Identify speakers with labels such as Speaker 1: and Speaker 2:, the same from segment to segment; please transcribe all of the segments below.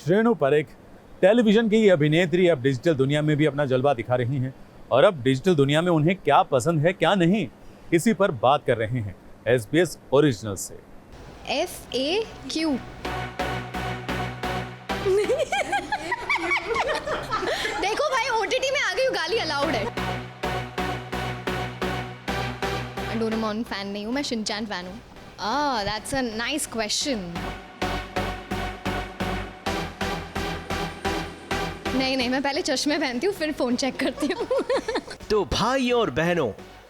Speaker 1: श्रेणु परेख टेलीविजन की अभिनेत्री अब डिजिटल दुनिया में भी अपना जलवा दिखा रही हैं और अब डिजिटल दुनिया में उन्हें क्या पसंद है क्या नहीं, इसी पर बात कर रहे हैं SBS ओरिजिनल से।
Speaker 2: FAQ देखो भाई, OTT में आ गई हूँ, गाली अलाउड है। मैं डोरेमोन फैन नहीं हूँ, मैं शिनचैन फैन हूँ। That's a nice question. नहीं, मैं पहले चश्मे पहनती हूँ फिर फोन चेक करती हूँ।
Speaker 3: तो भाइयों और बहनों,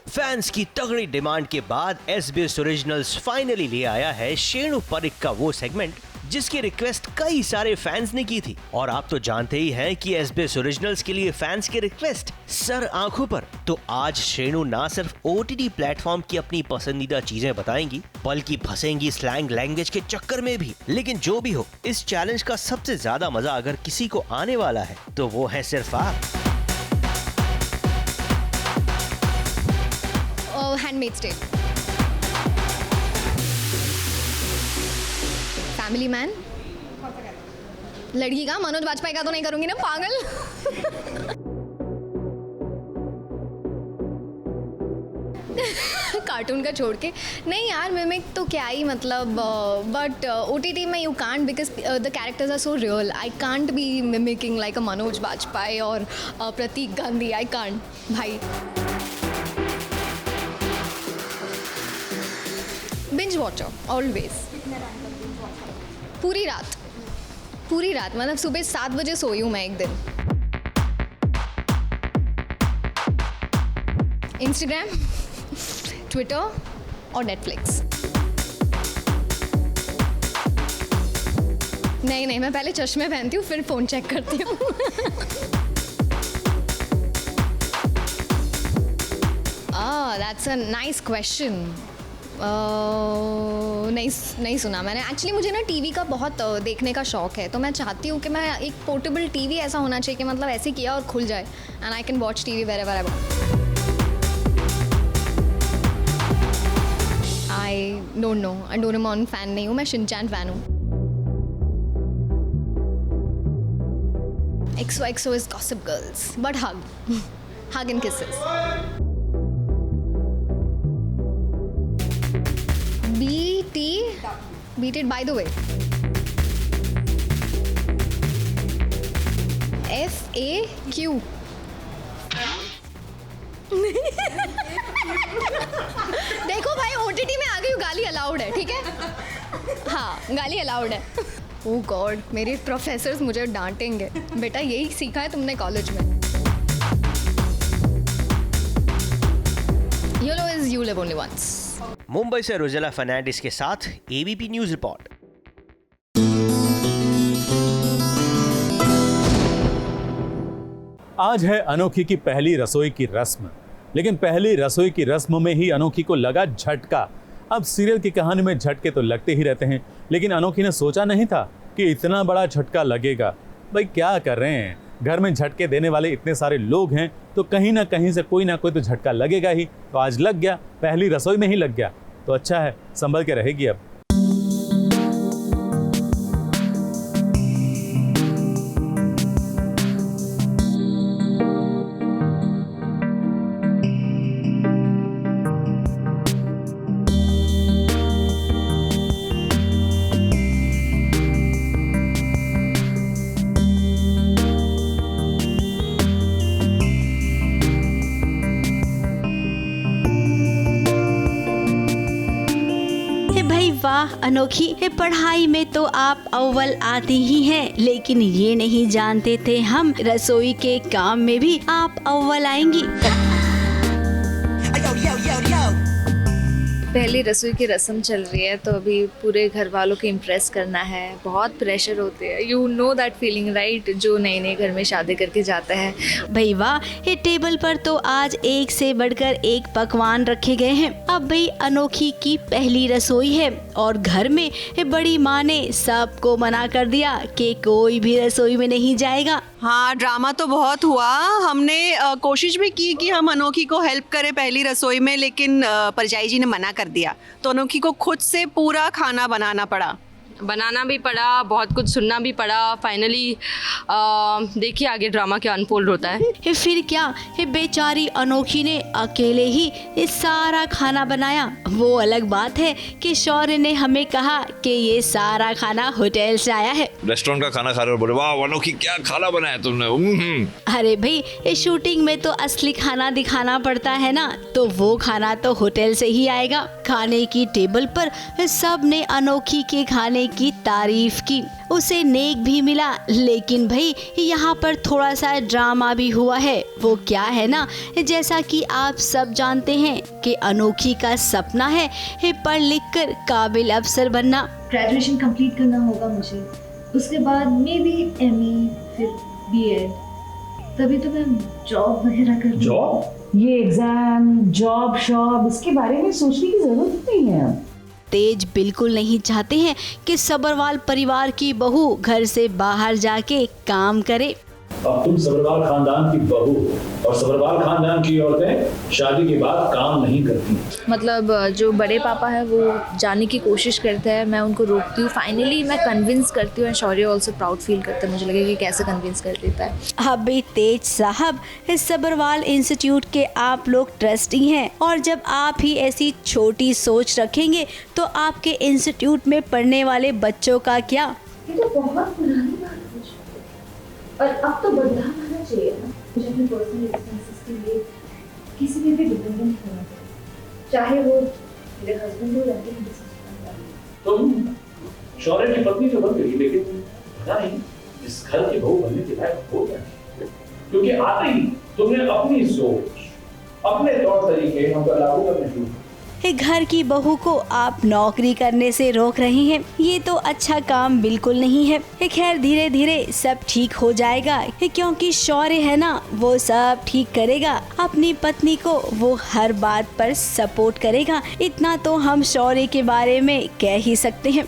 Speaker 3: फैंस की तगड़ी डिमांड के बाद SBS ओरिजिनल्स फाइनली ले आया है श्रेणु परेख का वो सेगमेंट जिसकी रिक्वेस्ट कई सारे फैंस ने की थी। और आप तो जानते ही हैं कि SBS ओरिजिनल्स के लिए फैंस की रिक्वेस्ट सर आंखों पर। तो आज श्रेणु ना सिर्फ OTT प्लेटफॉर्म की अपनी पसंदीदा चीजें बताएंगी बल्कि फंसेंगी स्लैंग लैंग्वेज के चक्कर में भी। लेकिन जो भी हो, इस चैलेंज का सबसे ज्यादा मजा अगर किसी को आने वाला है तो वो है सिर्फ आप।
Speaker 2: हैंडमेड्स टेल, फैमिली मैन, लड़की का मनोज वाजपेयी का तो नहीं करूंगी ना, पागल। कार्टून का छोड़ के नहीं यार, मिमिक तो क्या ही मतलब, बट OTT में you can't because the characters are so real. I can't be mimicking like a Manoj Vajpayee और प्रतीक गांधी, आई कांट भाई। बिंज वॉचर ऑलवेज, पूरी रात मतलब सुबह 7 बजे सोई हूँ मैं एक दिन। इंस्टाग्राम, ट्विटर और नेटफ्लिक्स। नहीं, मैं पहले चश्मे पहनती हूँ फिर फोन चेक करती हूँ। That's a nice question. नहीं सुना मैंने। एक्चुअली मुझे ना टीवी का बहुत देखने का शौक है, तो मैं चाहती हूँ कि मैं एक पोर्टेबल टीवी ऐसा होना चाहिए कि मतलब ऐसे किया और खुल जाए and I can watch TV wherever I want. I don't know, Doraemon fan नहीं हूँ, मैं शिनचैन फैन हूँ। XOXO is Gossip Girls, but hug and kisses. Beat it by the way. FAQ देखो भाई, OTT में आ गई हूँ, गाली अलाउड है, ठीक है? हाँ, गाली अलाउड है। ओह गॉड, मेरे प्रोफेसर्स मुझे डांटेंगे। बेटा यही सीखा है तुमने कॉलेज में। YOLO is you live only once.
Speaker 3: Mumbai से रोजेला फर्नांडिस के साथ ABP न्यूज रिपोर्ट।
Speaker 1: आज है अनोखी की पहली रसोई की रस्म, लेकिन पहली रसोई की रस्म में ही अनोखी को लगा झटका। अब सीरियल की कहानी में झटके तो लगते ही रहते हैं, लेकिन अनोखी ने सोचा नहीं था कि इतना बड़ा झटका लगेगा। भाई क्या कर रहे हैं, घर में झटके देने वाले इतने सारे लोग हैं, तो कहीं ना कहीं से कोई ना कोई तो झटका लगेगा ही। तो आज लग गया, पहली रसोई में ही लग गया, तो अच्छा है, संभल के रहेगी अब।
Speaker 4: वाह अनोखी, पढ़ाई में तो आप अव्वल आती ही हैं, लेकिन ये नहीं जानते थे हम रसोई के काम में भी आप अव्वल आएंगी।
Speaker 5: पहली रसोई की रस्म चल रही है, तो अभी पूरे घर वालों को इम्प्रेस करना है, बहुत प्रेशर होते हैं। You know that feeling right, जो नए नए घर में शादी करके जाता है।
Speaker 4: भाई वाह, ये टेबल पर तो आज एक से बढ़कर एक पकवान रखे गए हैं। अब भाई अनोखी की पहली रसोई है और घर में बड़ी माँ ने सबको मना कर दिया कि कोई भी रसोई में नहीं जाएगा।
Speaker 6: हाँ, ड्रामा तो बहुत हुआ। हमने कोशिश भी की कि हम अनोखी को हेल्प करें पहली रसोई में, लेकिन परजाई जी ने मना कर दिया, तो अनोखी को खुद से पूरा खाना बनाना पड़ा।
Speaker 7: बनाना भी पड़ा, बहुत कुछ सुनना भी पड़ा। फाइनली देखिए आगे ड्रामा क्या अनफोल्ड होता है।
Speaker 4: फिर क्या बेचारी अनोखी ने अकेले ही ये सारा खाना बनाया। वो अलग बात है कि शौर्य ने हमें कहा कि ये सारा खाना होटल से आया है।
Speaker 8: रेस्टोरेंट का खाना खा रहे हो, बोले वाह अनोखी क्या खाना बनाया तुमने।
Speaker 4: अरे भाई, ये शूटिंग में तो असली खाना दिखाना पड़ता है ना, तो वो खाना तो होटल से ही आएगा। खाने की टेबल पर सब ने अनोखी के खाने की तारीफ की, उसे नेक भी मिला। लेकिन भाई यहाँ पर थोड़ा सा ड्रामा भी हुआ है। वो क्या है ना, जैसा कि आप सब जानते हैं कि अनोखी का सपना है पढ़ लिख कर काबिल अफसर बनना।
Speaker 9: ग्रेजुएशन कंप्लीट करना होगा मुझे, उसके बाद मे बी ME फिर BEd, तभी तो मैं जॉब वगैरह कर।
Speaker 10: जॉब? ये एग्जाम जॉब शॉब इसके बारे में सोचने की जरूरत नहीं है।
Speaker 4: तेज बिल्कुल नहीं चाहते हैं कि सब्रवाल परिवार की बहू घर से बाहर जाके काम करे।
Speaker 11: अब तुम सब्रवाल खानदान की बहू और सब्रवाल खानदान की औरतें शादी के बाद काम नहीं करती।
Speaker 5: मतलब जो बड़े पापा है वो जाने की कोशिश करते हैं, मैं उनको रोकती हूँ। फाइनली मैं कन्विंस करती हूँ and Shaurya also proud feel करता है। मुझे लगे कि कैसे कन्विंस कर देता है।
Speaker 4: अभी तेज साहब, इस सब्रवाल इंस्टीट्यूट के आप लोग ट्रस्टी हैं, और जब आप ही ऐसी छोटी सोच रखेंगे तो आपके इंस्टीट्यूट में पढ़ने वाले बच्चों का क्या।
Speaker 9: ये तो बहुत पुरानी बात है और अब तो बदलाव आना चाहिए ना। मुझे अपने पर्सनल एक्सपेंसेस के लिए किसी पे भी डिपेंडेंट होना चाहिए, चाहे वो मेरे हस्बैंड हो या फिर
Speaker 11: तुम शौर्य की पत्नी तो बन गई, लेकिन पता नहीं इस घर की बहू बनने के लायक हो क्या नहीं, क्योंकि आते ही तुमने अपनी सोच, अपने तौर तरीके हम पर लागू करने शुरू।
Speaker 4: घर की बहू को आप नौकरी करने से रोक रही हैं, ये तो अच्छा काम बिल्कुल नहीं है। खैर धीरे धीरे सब ठीक हो जाएगा, क्योंकि शौर्य है ना, वो सब ठीक करेगा। अपनी पत्नी को वो हर बात पर सपोर्ट करेगा, इतना तो हम शौर्य के बारे में कह ही सकते हैं।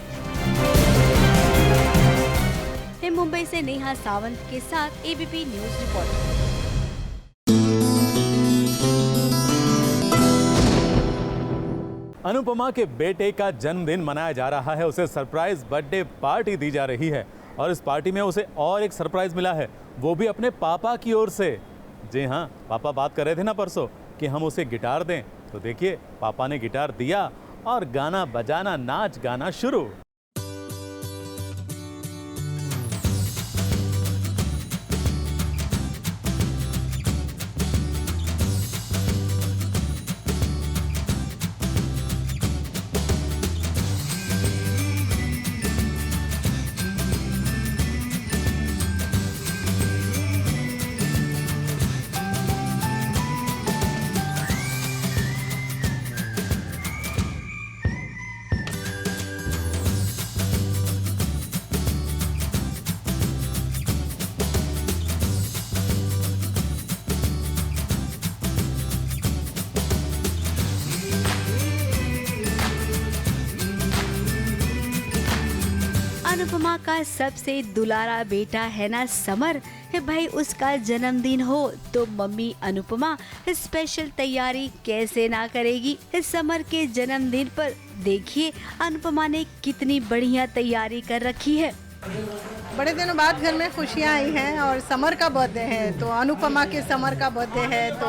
Speaker 4: मुंबई से नेहा सावंत के साथ ABP न्यूज रिपोर्ट।
Speaker 1: अनुपमा के बेटे का जन्मदिन मनाया जा रहा है, उसे सरप्राइज बर्थडे पार्टी दी जा रही है, और इस पार्टी में उसे और एक सरप्राइज मिला है, वो भी अपने पापा की ओर से। जी हाँ, पापा बात कर रहे थे ना परसों कि हम उसे गिटार दें, तो देखिए पापा ने गिटार दिया और गाना बजाना, नाच गाना शुरू।
Speaker 4: अनुपमा का सबसे दुलारा बेटा है ना समर, भाई उसका जन्मदिन हो तो मम्मी अनुपमा स्पेशल तैयारी कैसे ना करेगी। समर के जन्मदिन पर देखिए अनुपमा ने कितनी बढ़िया तैयारी कर रखी है।
Speaker 12: बड़े दिनों बाद घर में खुशियाँ आई हैं और समर का बर्थडे है, तो अनुपमा के समर का बर्थडे है, तो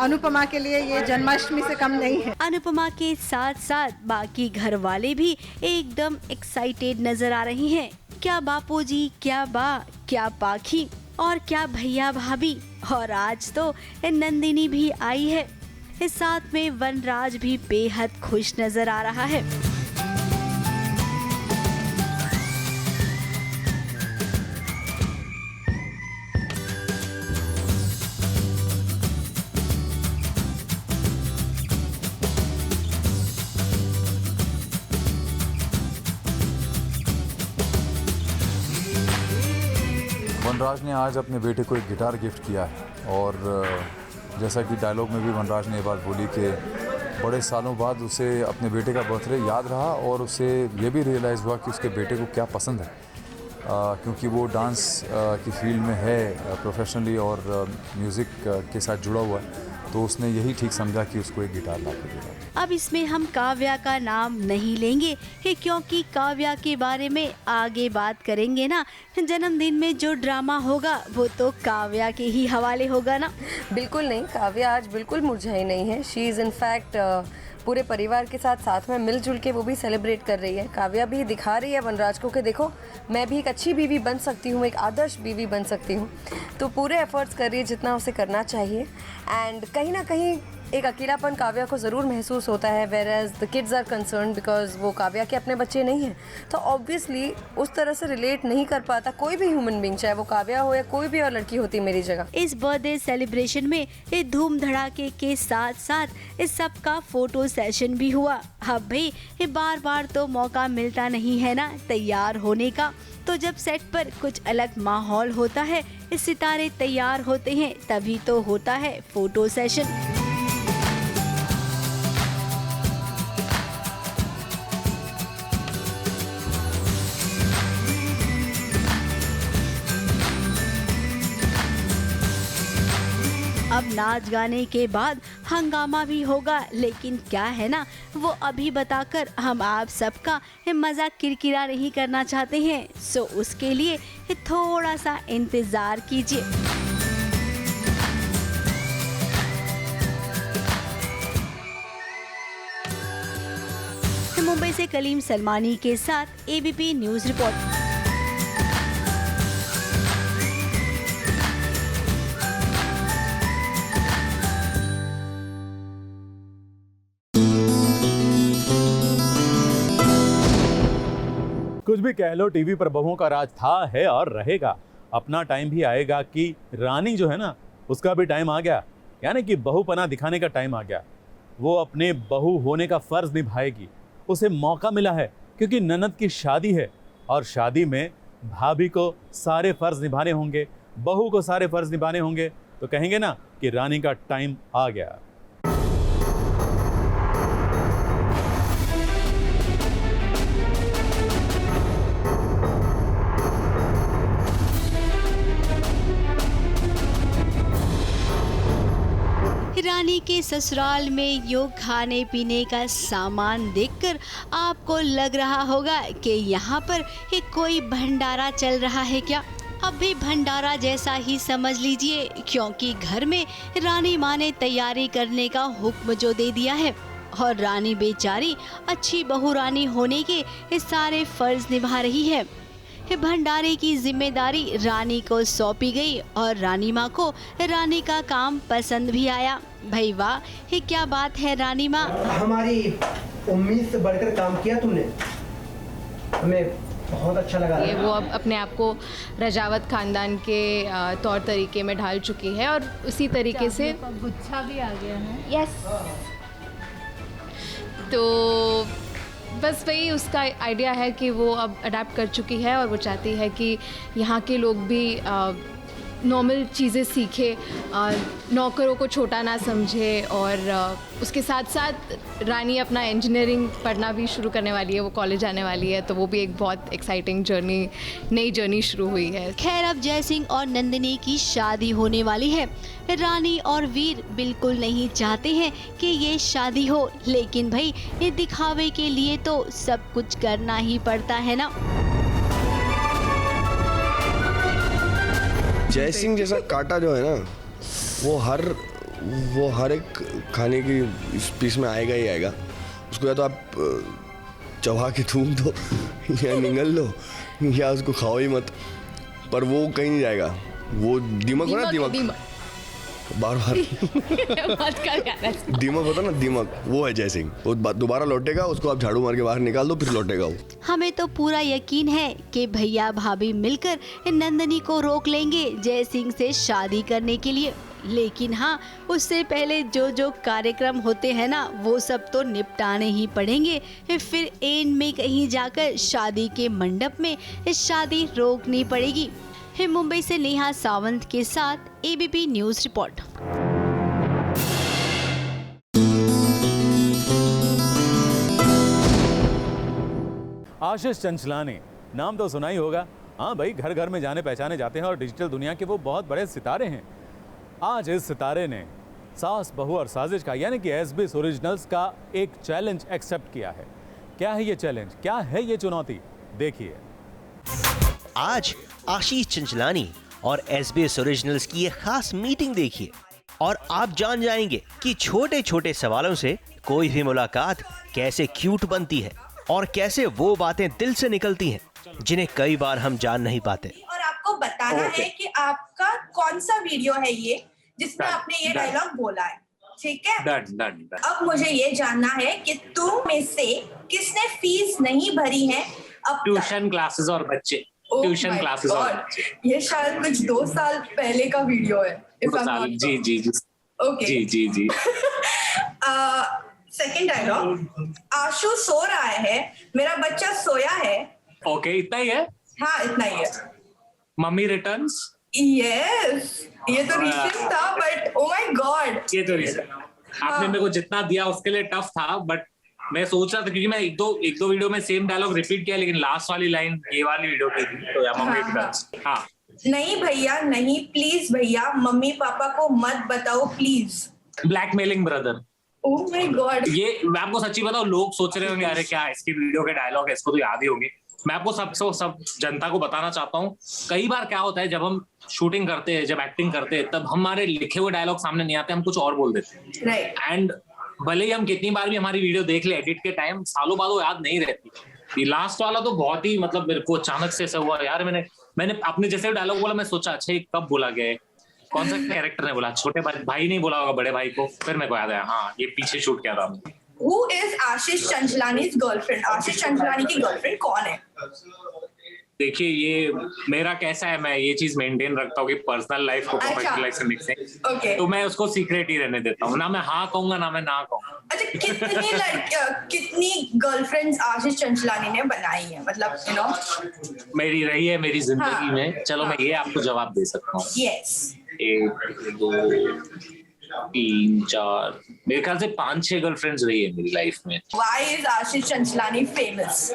Speaker 12: अनुपमा के लिए ये जन्माष्टमी से कम नहीं है।
Speaker 4: अनुपमा के साथ साथ बाकी घर वाले भी एकदम एक्साइटेड नजर आ रही हैं। क्या बापूजी, क्या बा, क्या पाखी और क्या भैया भाभी, और आज तो नंदिनी भी आई है। इस साथ में वनराज भी बेहद खुश नजर आ रहा है।
Speaker 13: वनराज ने आज अपने बेटे को एक गिटार गिफ्ट किया है, और जैसा कि डायलॉग में भी वनराज ने ये बात बोली कि बड़े सालों बाद उसे अपने बेटे का बर्थडे याद रहा, और उसे ये भी रियलाइज़ हुआ कि उसके बेटे को क्या पसंद है, क्योंकि वो डांस की फील्ड में है प्रोफेशनली और म्यूज़िक के साथ जुड़ा हुआ है। तो उसने यही ठीक समझा कि उसको एक गिटार ला के देगा।
Speaker 4: अब इसमें हम काव्या का नाम नहीं लेंगे क्योंकि काव्या के बारे में आगे बात करेंगे ना। जन्मदिन में जो ड्रामा होगा वो तो काव्या के ही हवाले होगा ना।
Speaker 14: बिल्कुल नहीं, काव्या आज बिल्कुल मुरझाई नहीं है। शी इज़ इनफैक्ट पूरे परिवार के साथ में मिलजुल के वो भी सेलिब्रेट कर रही है। काव्या भी दिखा रही है वनराज को कि देखो मैं भी एक अच्छी बीवी बन सकती हूँ, एक आदर्श बीवी बन सकती हूँ। तो पूरे एफर्ट्स कर रही है जितना उसे करना चाहिए। एंड कहीं ना कहीं एक अकेलापन काव्या को ज़रूर महसूस होता है, whereas the kids are concern because वो काव्या के अपने बच्चे नहीं हैं। तो ऑब्वियसली उस तरह से रिलेट नहीं कर पाता कोई भी ह्यूमन बीइंग, चाहे वो काव्या हो या कोई भी और लड़की होती मेरी जगह।
Speaker 4: इस बर्थडे सेलिब्रेशन में धूम धड़ाके के साथ साथ इस सबका फोटो सेशन भी हुआ। अब भाई बार बार तो मौका मिलता नहीं है ना तैयार होने का, तो जब सेट पर कुछ अलग माहौल होता है, सितारे तैयार होते हैं, तभी तो होता है फोटो सेशन। अब नाच गाने के बाद हंगामा भी होगा, लेकिन क्या है ना वो अभी बताकर हम आप सबका मजाक किरकिरा नहीं करना चाहते हैं। सो उसके लिए थोड़ा सा इंतजार कीजिए। मुंबई से कलीम सलमानी के साथ एबीपी न्यूज रिपोर्ट।
Speaker 1: कुछ भी कह लो, टीवी पर बहुओं का राज था, है और रहेगा। अपना टाइम भी आएगा कि रानी जो है ना उसका भी टाइम आ गया, यानी कि बहुपना दिखाने का टाइम आ गया। वो अपने बहू होने का फर्ज निभाएगी। उसे मौका मिला है क्योंकि ननद की शादी है और शादी में भाभी को सारे फर्ज निभाने होंगे, बहू को सारे फर्ज निभाने होंगे। तो कहेंगे ना कि रानी का टाइम आ गया।
Speaker 4: रानी के ससुराल में यो खाने पीने का सामान देखकर आपको लग रहा होगा कि यहाँ पर कोई भंडारा चल रहा है क्या। अब भी भंडारा जैसा ही समझ लीजिए, क्योंकि घर में रानी माँ ने तैयारी करने का हुक्म जो दे दिया है और रानी बेचारी अच्छी बहू रानी होने के सारे फर्ज निभा रही है। भंडारे की जिम्मेदारी रानी को सौंपी गई और रानी माँ को रानी का काम पसंद भी आया। भाई वाह, ये क्या बात है रानी माँ,
Speaker 15: हमारी उम्मीद से बढ़कर काम किया तुमने, हमें बहुत अच्छा लगा।
Speaker 7: वो अब अपने आप को रजावत खानदान के तौर तरीके में ढाल चुकी है और उसी तरीके से
Speaker 16: गुच्छा भी आ गया है।
Speaker 7: यस, तो बस वही उसका आइडिया है कि वो अब अडेप्ट कर चुकी है और वो चाहती है कि यहाँ के लोग भी नॉर्मल चीज़ें सीखे, नौकरों को छोटा ना समझे। और उसके साथ साथ रानी अपना इंजीनियरिंग पढ़ना भी शुरू करने वाली है, वो कॉलेज आने वाली है, तो वो भी एक बहुत एक्साइटिंग जर्नी, नई जर्नी शुरू हुई है।
Speaker 4: खैर, अब जय सिंह और नंदिनी की शादी होने वाली है। रानी और वीर बिल्कुल नहीं चाहते हैं कि ये शादी हो, लेकिन भाई ये दिखावे के लिए तो सब कुछ करना ही पड़ता है ना।
Speaker 17: जय सिंह जैसा कांटा जो है ना वो हर एक खाने की इस पीस में आएगा ही आएगा। उसको या तो आप चबा के थूक दो या निगल दो या उसको खाओ ही मत, पर वो कहीं नहीं जाएगा। वो दीमक हो ना, दीमक बार दीमक होता ना, दीमक, वो है जय सिंह। वो दोबारा लौटेगा, उसको आप झाड़ू मार के बाहर निकाल दो, फिर लौटेगा वो।
Speaker 4: हमें तो पूरा यकीन है कि भैया भाभी मिलकर नंदिनी को रोक लेंगे जय सिंह से शादी करने के लिए। लेकिन हाँ, उससे पहले जो जो कार्यक्रम होते हैं ना वो सब तो निपटाने ही पड़ेंगे। फिर एंड में कहीं जाकर शादी के मंडप में शादी रोकनी पड़ेगी। मुंबई से नेहा सावंत के साथ एबीपी न्यूज रिपोर्ट।
Speaker 1: आशीष चंचलानी नाम तो सुना ही होगा। हाँ भाई, घर घर में जाने पहचाने जाते हैं और डिजिटल दुनिया के वो बहुत बड़े सितारे हैं। आज इस सितारे ने सास बहू और साजिश का यानी कि एसबीएस ओरिजिनल्स का एक चैलेंज एक्सेप्ट किया है। क्या है ये चैलेंज, क्या है ये चुनौती, देखिए।
Speaker 3: आज आशीष चंचलानी और एसबीएस ओरिजिनल्स की ये खास मीटिंग देखिए और आप जान जाएंगे कि छोटे छोटे सवालों से कोई भी मुलाकात कैसे क्यूट बनती है और कैसे वो बातें दिल से निकलती हैं जिन्हें कई बार हम जान नहीं पाते।
Speaker 18: और आपको बताना है कि आपका कौन सा वीडियो है ये जिसमें आपने ये डायलॉग बोला है, ठीक है?
Speaker 11: डन।
Speaker 18: अब मुझे ये जानना है कि तुम में से किसने फीस नहीं भरी है अब
Speaker 11: ट्यूशन क्लासेस और बच्चे। ट्यूशन क्लासेस और बच्चे।
Speaker 18: ये शायद कुछ 2 साल पहले का वीडियो है।
Speaker 11: जी
Speaker 18: ओके
Speaker 11: जी।
Speaker 18: सेकंड डायलॉग, आशु सो रहा है, मेरा बच्चा सोया है।
Speaker 11: ओके, इतना ही है?
Speaker 18: हाँ, इतना ही है।
Speaker 11: Mummy returns.
Speaker 18: यस, ये तो रीसेंट था, बट ओ माय गॉड,
Speaker 11: ये तो रीसेंट। आपने मेरे को जितना दिया उसके लिए टफ था, बट मैं सोच रहा था क्योंकि मैं एक दो वीडियो में सेम डायलॉग रिपीट किया, लेकिन लास्ट वाली लाइन ये वाली वीडियो की थी, तो या मम्मी रिटर्न्स। हाँ,
Speaker 18: नहीं भैया नहीं, प्लीज भैया, मम्मी पापा को मत बताओ please.
Speaker 11: Blackmailing brother.
Speaker 18: Oh my God.
Speaker 11: ये मैं आपको सच्ची बताऊं, लोग सोच रहे होंगे अरे क्या इसकी वीडियो के डायलॉग है, इसको तो याद ही होंगे। मैं आपको सब जनता को बताना चाहता हूँ, कई बार क्या होता है जब हम शूटिंग करते हैं, जब एक्टिंग करते हैं, तब हमारे लिखे हुए डायलॉग सामने नहीं आते, हम कुछ और बोल देते हैं।
Speaker 18: राइट।
Speaker 11: एंड भले ही हम कितनी बार भी हमारी वीडियो देख ले एडिट के टाइम, सालों बाद वो याद नहीं रहती। ये लास्ट वाला तो बहुत ही मतलब मेरे को अचानक से ऐसा हुआ यार, मैंने अपने जैसे डायलॉग बोला, मैं सोचा अच्छा ये कब बोला गया है, कौन सा कैरेक्टर ने बोला, छोटे भाई नहीं बोला होगा बड़े भाई को, फिर मेरे को याद आया हाँ ये पीछे शूट किया था हमने।
Speaker 18: Who is Ashish Chanchlani's girlfriend? Ashish Chanchlani की गर्लफ्रेंड कौन है?
Speaker 11: देखिए ये मेरा कैसा है, मैं ये चीज मेंटेन रखता हूँ कि पर्सनल लाइफ को प्रोफेशनल लाइफ से मिक्स है, तो मैं उसको सीक्रेट ही रहने देता हूँ, ना मैं हाँ कहूंगा ना मैं ना कहूंगा।
Speaker 18: अच्छा, कितनी गर्लफ्रेंड्स आशीष चंचलानी ने बनाई है, मतलब यू नो?
Speaker 11: मेरी रही है मेरी जिंदगी
Speaker 18: हाँ,
Speaker 11: में, चलो मैं ये आपको जवाब दे सकता हूँ।
Speaker 18: यस।
Speaker 11: 1 2 3 4 मेरे ख्याल से 5-6 गर्लफ्रेंड्स रही है मेरी लाइफ में।
Speaker 18: Why is Ashish Chanchlani famous?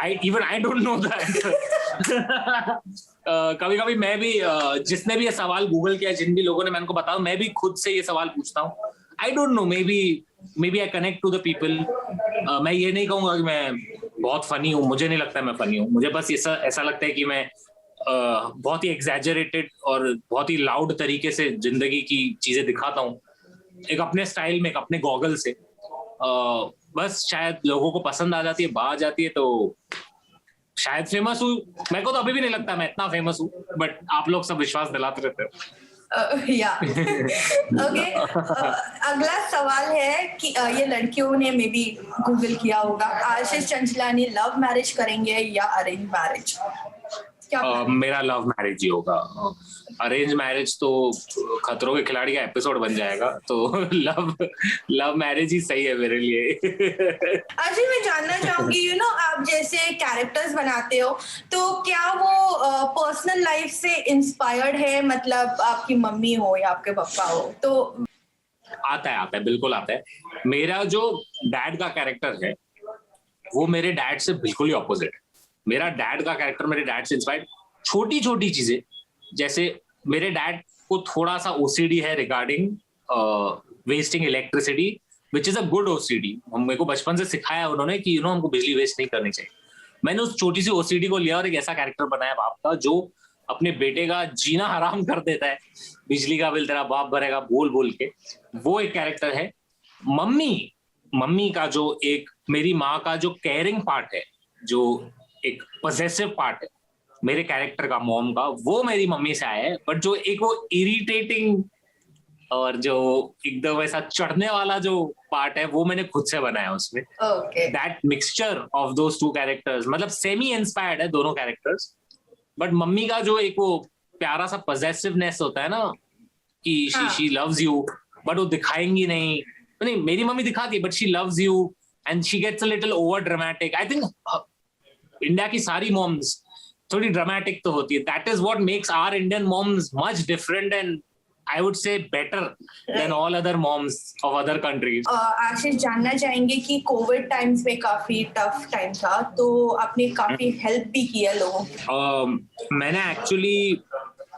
Speaker 11: I don't know that. कभी-कभी मैं भी जिसने भी ये सवाल गूगल किया, जिन भी लोगों ने मैंने को बताया, मैं भी खुद से ये सवाल पूछता हूँ। I don't know, maybe I connect to the people. मैं ये नहीं कहूँगा कि मैं बहुत फनी हूँ, मुझे नहीं लगता मैं फनी हूँ, मुझे बस ऐसा लगता है कि मैं बहुत ही एग्जैजरेटेड और बहुत ही लाउड तरीके से जिंदगी की चीजें दिखाता हूँ, एक अपने स्टाइल में, एक अपने गॉगल से। बस शायद लोगों को पसंद आ जाती है, बाहर जाती है, तो शायद फेमस हूँ। मेरे को तो अभी भी नहीं लगता मैं इतना फेमस हूँ, बट आप लोग सब विश्वास दिलाते रहते हो।
Speaker 18: या ओके, अगला सवाल है कि ये लड़कियों ने मे बी गूगल किया होगा, आशीष चंचलानी लव मैरिज करेंगे या अरेंज मैरिज?
Speaker 11: मेरा लव मैरिज ही होगा। अरेंज मैरिज तो खतरों के खिलाड़ी का एपिसोड बन जाएगा, तो लव मैरिज ही सही है मेरे लिए।
Speaker 18: अजय, मैं जानना चाहूंगी, यू नो, आप जैसे कैरेक्टर्स बनाते हो, तो क्या वो पर्सनल लाइफ से इंस्पायर्ड है? मतलब आपकी मम्मी हो या आपके पापा हो? तो
Speaker 11: आता है, बिल्कुल आता है। मेरा जो डैड का कैरेक्टर है वो मेरे डैड से बिल्कुल ही ऑपोजिट है। मेरा डैड का कैरेक्टर मेरे डैड से इंस्पायर्ड, छोटी छोटी चीजें, जैसे मेरे डैड को थोड़ा सा ओसीडी है regarding wasting electricity, which is a good OCD. मेरे को बचपन से सिखाया उन्होंने कि यू नो हमको बिजली वेस्ट नहीं करनी चाहिए। मैंने उस छोटी सी ओसीडी को लिया और एक ऐसा कैरेक्टर बनाया बाप का जो अपने बेटे का जीना हराम कर देता है, बिजली का बिल तेरा बाप भरेगा बोल बोल के, वो एक कैरेक्टर है। मम्मी का जो एक, मेरी माँ का जो केयरिंग पार्ट है, जो एक पॉसेसिव पार्ट है मेरे कैरेक्टर का, मॉम का, वो मेरी मम्मी से आया है। बट जो एक वो इरिटेटिंग और जो एकदम ऐसा चढ़ने वाला जो पार्ट है, वो मैंने खुद से बनाया उसमें। That mixture of those two characters, मतलब सेमी इंस्पायर्ड है दोनों कैरेक्टर्स। बट मम्मी का जो एक वो प्यारा सा पॉसेसिवनेस होता है ना, कि शी लव्स यू, बट वो दिखाएंगी नहीं, मेरी मम्मी दिखाती है, but she loves you and she gets a little over dramatic. I think India की सारी मॉम्स थोड़ी ड्रामेटिक तो होती है। That is what makes our Indian moms much different and I would say better than all other moms of other countries.
Speaker 18: Ashish, जानना चाहेंगे कि Covid times में काफी टफ टाइम था, तो आपने काफी हेल्प भी किया लोगों की।
Speaker 11: मैंने एक्चुअली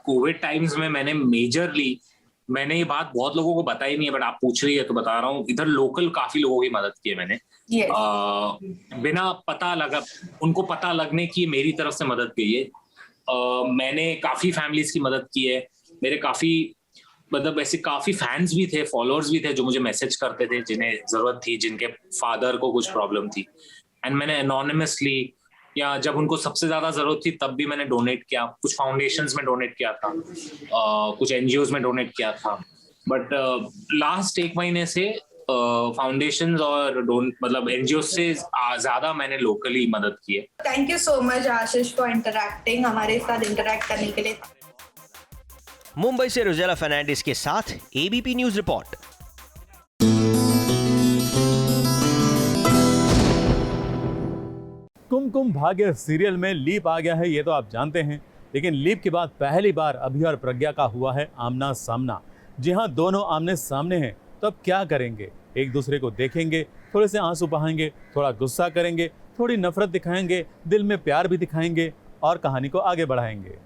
Speaker 11: कोविड टाइम्स में मैंने मेजरली
Speaker 19: मैंने ये बात बहुत लोगों को बताई नहीं है, बट आप पूछ रही है तो बता रहा हूँ। इधर लोकल काफी लोगों की मदद की है मैंने। बिना पता लगा, उनको पता लगने की मेरी तरफ से मदद की है। मैंने काफी फैमिलीज की मदद की है। मेरे काफी मतलब ऐसे काफी फैंस भी थे, फॉलोअर्स भी थे जो मुझे मैसेज करते थे, जिन्हें जरूरत थी, जिनके फादर को कुछ प्रॉब्लम थी, एंड मैंने एनोनिमसली या जब उनको सबसे ज्यादा जरूरत थी तब भी मैंने डोनेट किया। कुछ फाउंडेशंस में डोनेट किया था, कुछ एनजीओज में डोनेट किया था। बट लास्ट 1 महीने से फाउंडेशंस और मतलब एनजीओ से ज्यादा मैंने लोकली मदद की है।
Speaker 18: Thank you so much Ashish for interacting, हमारे साथ इंटरैक्ट करने के लिए।
Speaker 3: मुंबई से रोजेला फर्नांडिस के साथ ABP news report.
Speaker 1: Kumkum Bhagya serial में लीप आ गया है, ये तो आप जानते हैं, लेकिन लीप के बाद पहली बार अभी और प्रज्ञा का हुआ है आमना सामना। जी हाँ, दोनों आमने सामने हैं, तो अब क्या करेंगे? एक दूसरे को देखेंगे, थोड़े से आंसू बहाएंगे, थोड़ा गुस्सा करेंगे, थोड़ी नफरत दिखाएंगे, दिल में प्यार भी दिखाएंगे और कहानी को आगे बढ़ाएंगे।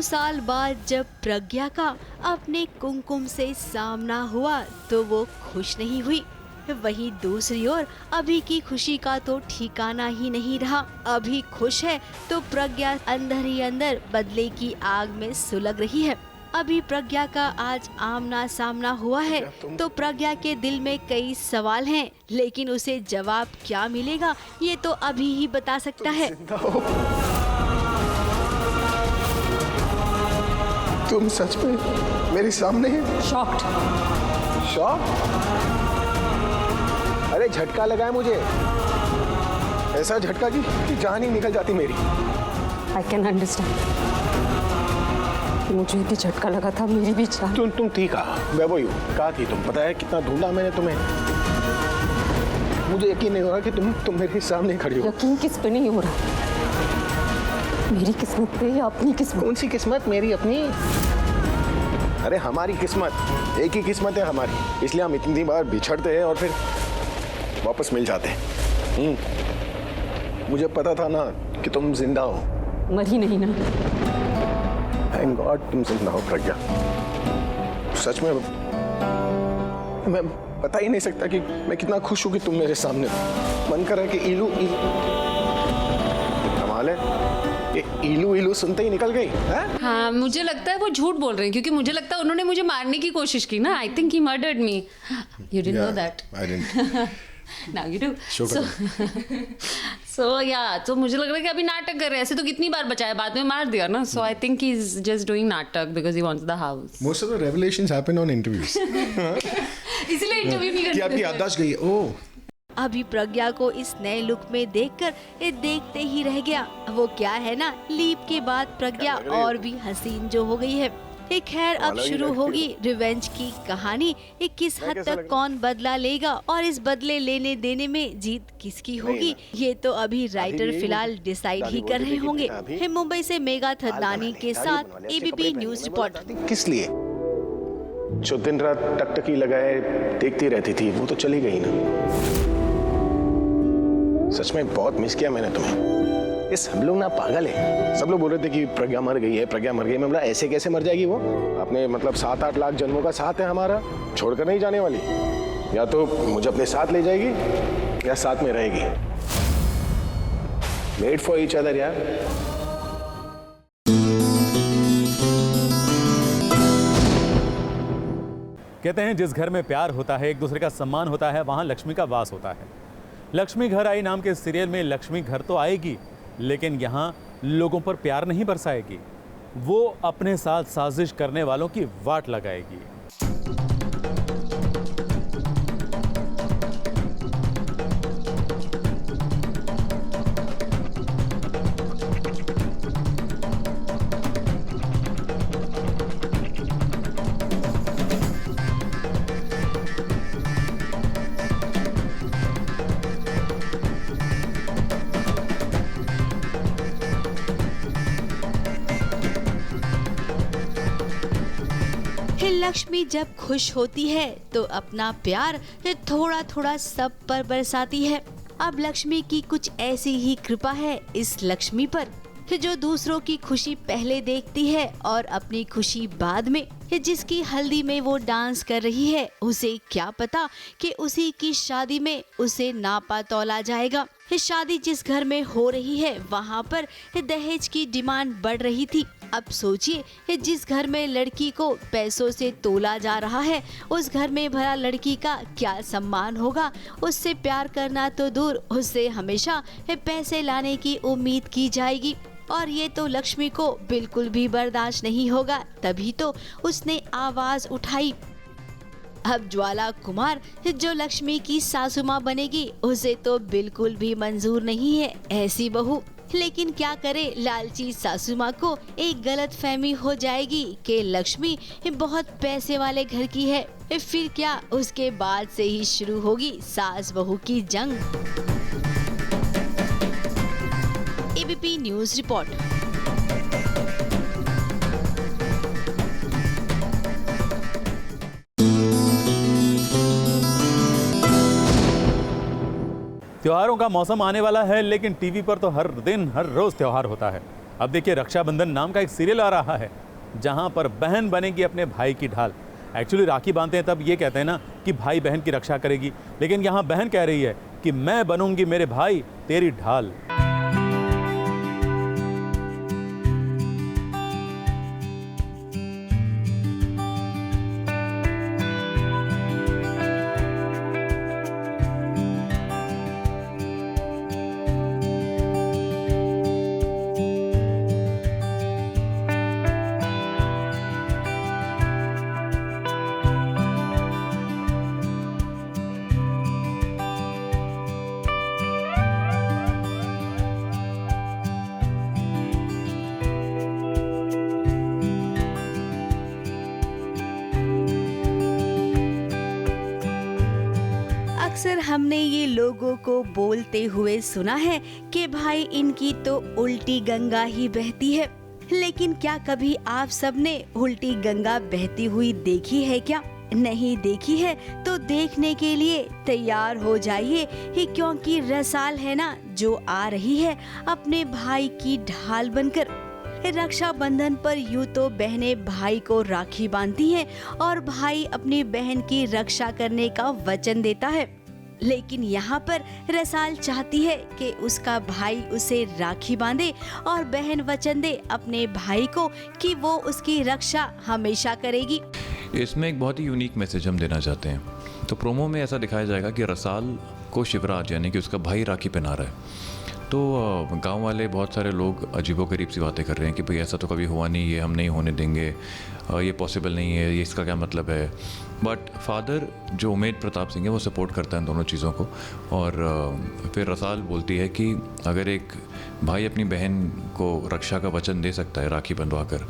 Speaker 4: साल बाद जब प्रज्ञा का अपने कुमकुम से सामना हुआ तो वो खुश नहीं हुई। वहीं दूसरी ओर अभी की खुशी का तो ठिकाना ही नहीं रहा। अभी खुश है तो प्रज्ञा अंदर ही अंदर बदले की आग में सुलग रही है। अभी प्रज्ञा का आज आमना सामना हुआ है तो प्रज्ञा के दिल में कई सवाल हैं, लेकिन उसे जवाब क्या मिलेगा ये तो अभी ही बता सकता है।
Speaker 20: तुम सच में मेरे सामने हैं?
Speaker 21: शॉक्ड।
Speaker 20: शॉक? अरे झटका लगा है मुझे, ऐसा झटका कि जान ही निकल जाती मेरी।
Speaker 21: I can understand। मुझे भी झटका लगा था, मेरी भी जान।
Speaker 20: तुम थी कहाँ? मैं वही हूँ, कहाँ थी तुम? पता है कितना ढूंढा मैंने तुम्हें, मुझे यकीन नहीं हो रहा कि तुम मेरे सामने खड़ी हो।
Speaker 21: यकीन किस पे नहीं हो रहा? मेरी किस्मत पे या अपनी किस्मत?
Speaker 20: कौन सी किस्मत? मेरी अपनी? अरे हमारी किस्मत, एक ही किस्मत है हमारी, इसलिए हम इतनी बार बिछड़ते हैं और फिर वापस मिल जाते हैं। मुझे पता था ना कि तुम जिंदा हो।
Speaker 21: मरी नहीं ना?
Speaker 20: थैंक गॉड तुम जिंदा हो प्रज्ञा। सच में मैं बता ही नहीं सकता कि मैं कितना खुश हूँ कि तुम मेरे सामने हो। मन कर रहा है कि इलू कमाल है, ये इलू इलू सुनते ही निकल गई।
Speaker 22: हाँ, मुझे लगता है वो झूठ बोल रहे हैं, क्योंकि मुझे लगता है उन्होंने मुझे मारने की कोशिश की ना। I think he murdered me. You didn't know that?
Speaker 20: I didn't.
Speaker 22: Now you do. So yeah, तो मुझे लग रहा है कि अभी नाटक कर रहे हैं। ऐसे तो कितनी बार बचाया, बाद में मार दिया ना। So I think he is just doing नाटक because he wants the house.
Speaker 20: Most of the revelations happen on interviews.
Speaker 22: इसलिए इंटरव्यू भी करते
Speaker 20: कि आपकी याददाश्त गई। ओह,
Speaker 4: अभी प्रज्ञा को इस नए लुक में देखकर ये देखते ही रह गया। वो क्या है ना, लीप के बाद प्रज्ञा और भी हसीन जो हो गई है। खैर अब शुरू होगी रिवेंज की कहानी। किस हद तक कौन बदला लेगा और इस बदले लेने देने में जीत किसकी होगी ये तो अभी राइटर फिलहाल डिसाइड ही कर रहे होंगे। मुंबई से मेगा थदलानी के साथ एबीपी न्यूज रिपोर्ट।
Speaker 20: किस लिए? जो दिन रात टकटकी लगाए देखती रहती थी वो तो चली गई ना। सच में बहुत मिस किया मैंने तुम्हें। ये सब लोग ना पागल है। सब लोग बोल रहे थे कि प्रज्ञा मर गई है, प्रज्ञा मर गई। मैं बोला ऐसे कैसे मर जाएगी वो? आपने मतलब 7-8 लाख जन्मों का साथ है हमारा, छोड़कर नहीं जाने वाली। या तो मुझे अपने साथ ले जाएगी या साथ में रहेगी। मेड फॉर ईच अदर यार।
Speaker 1: कहते हैं जिस घर में प्यार होता है, एक दूसरे का सम्मान होता है, वहाँ लक्ष्मी का वास होता है। लक्ष्मी घर आई नाम के सीरियल में लक्ष्मी घर तो आएगी, लेकिन यहाँ लोगों पर प्यार नहीं बरसाएगी। वो अपने साथ साजिश करने वालों की वाट लगाएगी।
Speaker 4: लक्ष्मी जब खुश होती है तो अपना प्यार थोड़ा थोड़ा सब पर बरसाती है। अब लक्ष्मी की कुछ ऐसी ही कृपा है इस लक्ष्मी पर, जो दूसरों की खुशी पहले देखती है और अपनी खुशी बाद में। जिसकी हल्दी में वो डांस कर रही है, उसे क्या पता कि उसी की शादी में उसे नापा तौला जाएगा। शादी जिस घर में हो रही है वहाँ पर दहेज की डिमांड बढ़ रही थी। अब सोचिए, जिस घर में लड़की को पैसों से तोला जा रहा है, उस घर में भला लड़की का क्या सम्मान होगा। उससे प्यार करना तो दूर, उससे हमेशा पैसे लाने की उम्मीद की जाएगी और ये तो लक्ष्मी को बिल्कुल भी बर्दाश्त नहीं होगा। तभी तो उसने आवाज उठाई। अब ज्वाला कुमार जो लक्ष्मी की सासू माँ बनेगी, उसे तो बिल्कुल भी मंजूर नहीं है ऐसी बहू। लेकिन क्या करे, लालची सासू माँ को एक गलत फहमी हो जाएगी कि लक्ष्मी बहुत पैसे वाले घर की है। फिर क्या, उसके बाद से ही शुरू होगी सास बहू की जंग। ABP news report.
Speaker 1: त्योहारों का मौसम आने वाला है, लेकिन टीवी पर तो हर दिन हर रोज त्योहार होता है। अब देखिए, रक्षाबंधन नाम का एक सीरियल आ रहा है जहां पर बहन बनेगी अपने भाई की ढाल। एक्चुअली राखी बांधते हैं तब ये कहते हैं ना कि भाई बहन की रक्षा करेगी, लेकिन यहाँ बहन कह रही है कि मैं बनूंगी मेरे भाई तेरी ढाल।
Speaker 4: अक्सर हमने ये लोगों को बोलते हुए सुना है कि भाई इनकी तो उल्टी गंगा ही बहती है, लेकिन क्या कभी आप सबने उल्टी गंगा बहती हुई देखी है क्या? नहीं देखी है तो देखने के लिए तैयार हो जाइए, क्योंकि रसाल है ना जो आ रही है अपने भाई की ढाल बनकर। रक्षाबंधन पर यूं तो बहनें भाई को राखी बांधती हैं और भाई अपनी बहन की रक्षा करने का वचन देता है, लेकिन यहाँ पर रसाल चाहती है कि उसका भाई उसे राखी बांधे और बहन वचन दे अपने भाई को कि वो उसकी रक्षा हमेशा करेगी।
Speaker 2: इसमें एक बहुत ही यूनिक मैसेज हम देना चाहते हैं। तो प्रोमो में ऐसा दिखाया जाएगा कि रसाल को शिवराज यानी कि उसका भाई राखी पहना रहा है। तो गांव वाले बहुत सारे लोग अजीबोगरीब सी बातें कर रहे हैं कि भाई ऐसा तो कभी हुआ नहीं, ये हम नहीं होने देंगे, ये पॉसिबल नहीं है, ये इसका क्या मतलब है। बट फादर जो उमेद प्रताप सिंह है वो सपोर्ट करता है इन दोनों चीज़ों को। और फिर रसाल बोलती है कि अगर एक भाई अपनी बहन को रक्षा का वचन दे सकता है राखी बंधवा कर,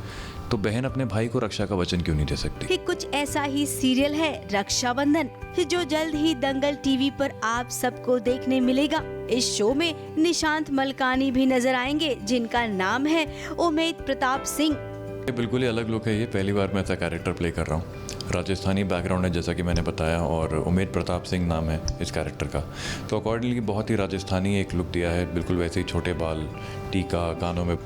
Speaker 2: तो बहन अपने भाई को रक्षा का वचन क्यों नहीं दे सकती।
Speaker 4: कुछ ऐसा ही सीरियल है रक्षाबंधन, जो जल्द ही दंगल टीवी पर आप सबको देखने मिलेगा। इस शो में निशांत मलकानी भी नजर आएंगे, जिनका नाम है उमेद प्रताप सिंह।
Speaker 2: बिल्कुल ही अलग लुक है ये, पहली बार मैं ऐसा कैरेक्टर प्ले कर रहा हूँ। राजस्थानी बैकग्राउंड है जैसा कि मैंने बताया, और उमेद प्रताप सिंह नाम है इस कैरेक्टर का। तो अकॉर्डिंगली बहुत ही राजस्थानी एक लुक दिया है, बिल्कुल वैसे ही छोटे बाल, टीका, कानों में।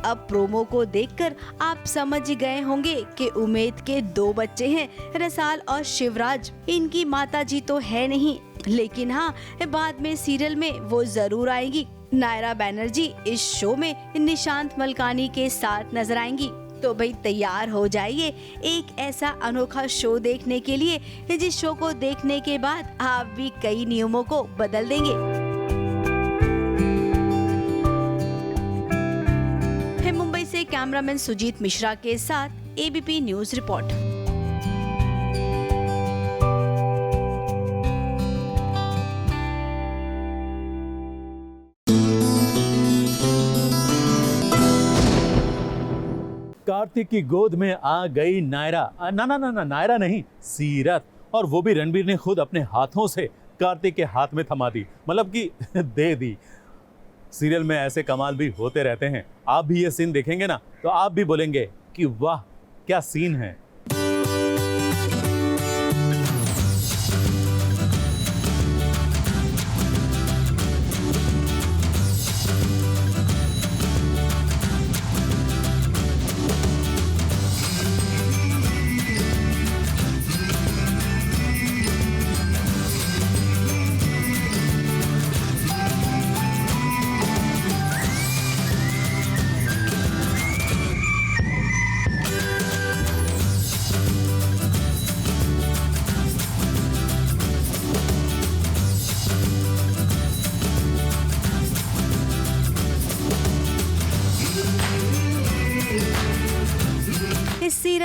Speaker 4: अब प्रोमो को देखकर आप समझ गए होंगे कि उमेद के 2 बच्चे हैं, रसाल और शिवराज। इनकी माताजी तो है नहीं, लेकिन हाँ बाद में सीरियल में वो जरूर आएगी। नायरा बैनर्जी इस शो में निशांत मलकानी के साथ नजर आएंगी। तो भाई तैयार हो जाइए एक ऐसा अनोखा शो देखने के लिए, जिस शो को देखने के बाद आप भी कई नियमों को बदल देंगे। मुंबई से कैमरामैन सुजीत मिश्रा के साथ एबीपी न्यूज रिपोर्ट।
Speaker 1: कार्तिक की गोद में आ गई नायरा। ना ना ना ना, नायरा नहीं, सीरत। और वो भी रणबीर ने खुद अपने हाथों से कार्तिक के हाथ में थमा दी, मतलब कि दे दी। सीरियल में ऐसे कमाल भी होते रहते हैं। आप भी ये सीन देखेंगे ना तो आप भी बोलेंगे कि वाह क्या सीन है।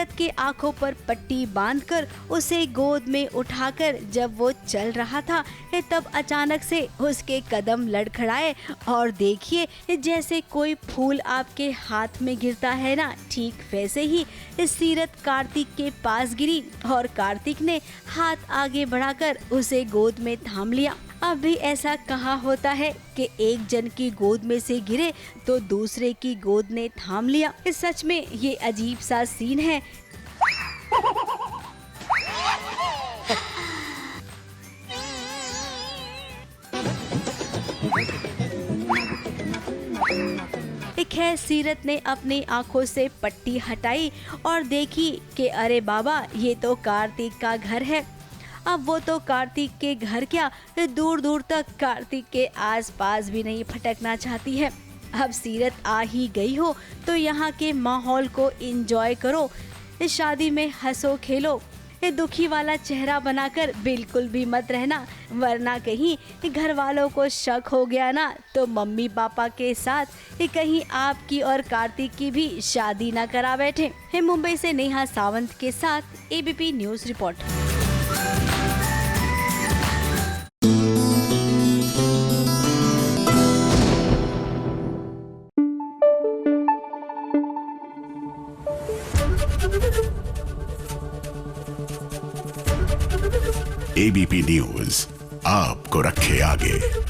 Speaker 4: सीरत के आंखों पर पट्टी बांधकर उसे गोद में उठाकर जब वो चल रहा था तब अचानक से उसके कदम लड़खड़ाए और देखिए जैसे कोई फूल आपके हाथ में गिरता है ना, ठीक वैसे ही सीरत कार्तिक के पास गिरी और कार्तिक ने हाथ आगे बढ़ाकर उसे गोद में थाम लिया। अब भी ऐसा कहा होता है कि एक जन की गोद में से गिरे तो दूसरे की गोद ने थाम लिया। सच में ये अजीब सा सीन है। खैर सीरत ने अपनी आंखों से पट्टी हटाई और देखी कि अरे बाबा, ये तो कार्तिक का घर है। अब वो तो कार्तिक के घर क्या, दूर दूर तक कार्तिक के आसपास भी नहीं फटकना चाहती है। अब सीरत आ ही गई हो तो यहाँ के माहौल को एंजॉय करो, शादी में हंसो खेलो, दुखी वाला चेहरा बनाकर बिल्कुल भी मत रहना, वरना कहीं घर वालों को शक हो गया ना तो मम्मी पापा के साथ कहीं आपकी और कार्तिक की भी शादी ना करा बैठे। मुंबई से नेहा सावंत के साथ ABP news report.
Speaker 6: ABP news आपको रखे आगे।